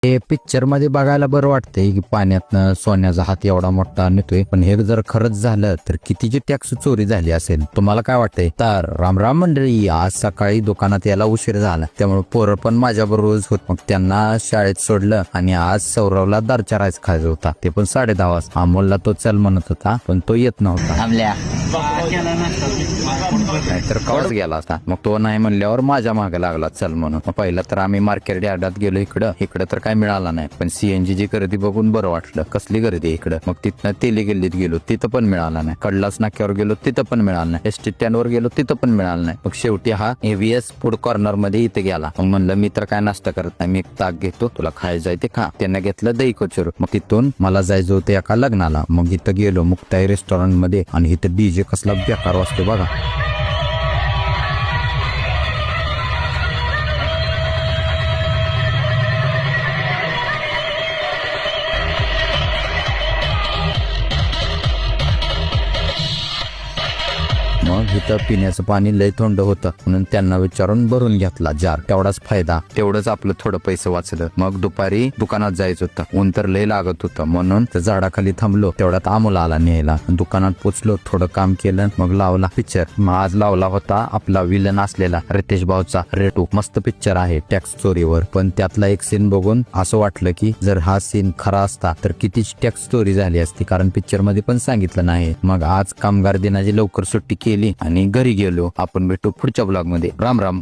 हे पिक्चर मध्ये बघायला बरं वाटतंय की पाण्यातनं सोन्याचा हात एवढा मोठा नेतोय, पण हे जर खरंच झालं तर कितीची टॅक्स चोरी झाली असेल तुम्हाला काय वाटतंय? तर राम मंडळी, आज सकाळी दुकानात यायला उशीर झाला, त्यामुळे पोरं पण माझ्या बरोबरच होत. मग त्यांना शाळेत सोडलं आणि आज सौरवला दारचा राईस खायचा होता, ते पण 10:30 वाजता. अमोलला तो चल म्हणत होता पण तो येत नव्हता. नाहीतर कवाच गेला असता. मग तो नाही म्हणल्यावर माझ्या मागे लागला चल म्हणून. मग पहिला तर आम्ही मार्केट यार्डात गेलो. इकडं तर काय मिळाला नाही, पण सीएनजी ची गर्दी बघून बरं वाटलं. कसली गर्दी आहे इकडं. मग तिथनं तेली गल्लीत गेलो, तिथं पण मिळाला नाही. कडलाच नाक्यावर गेलो, तिथं पण मिळालं नाही. एसटी स्टँड वर गेलो, तिथं पण मिळालं नाही. मग शेवटी हा एव्हीएस फूड कॉर्नर मध्ये इथे गेला. मग म्हणलं मी तर काय नाश्ता करत नाही, मी एक ताक घेतो, तुला खायचं आहे ते खा. त्यानं घेतलं दही कचोरी. मग तिथून मला जायचं होतं एका लग्नाला. मग इथं गेलो मुक्ताई रेस्टॉरंट मध्ये, आणि इथं डीजे कसला बेकार वाजतो बघा. मग इथं पिण्याचं पाणी लय थंड होतं, म्हणून त्यांना विचारून भरून घेतला जार. तेवढाच फायदा, तेवढंच आपलं थोडं पैसे वाचलं. मग दुपारी दुकानात जायचं होतं, ऊन तर लय लागत होतं, म्हणून त्या झाडाखाली थांबलो. तेवढ्यात अमोल आला न्यायला. दुकानात पोचलो, थोडं काम केलं, मग लावला पिक्चर. मग आज लावला होता आपला विलन असलेला रितेश भाऊचा रेटू. मस्त पिक्चर आहे टॅक्स चोरीवर. पण त्यातला एक सीन बघून असं वाटलं की जर हा सीन खरा असता तर कितीच टॅक्स चोरी झाली असती, कारण पिक्चर मध्ये पण सांगितलं नाही. मग आज कामगार दिनाची लवकर सुट्टी केली आणि घरी गेलो. आपण भेटू पुढच्या ब्लॉग मध्ये. राम राम.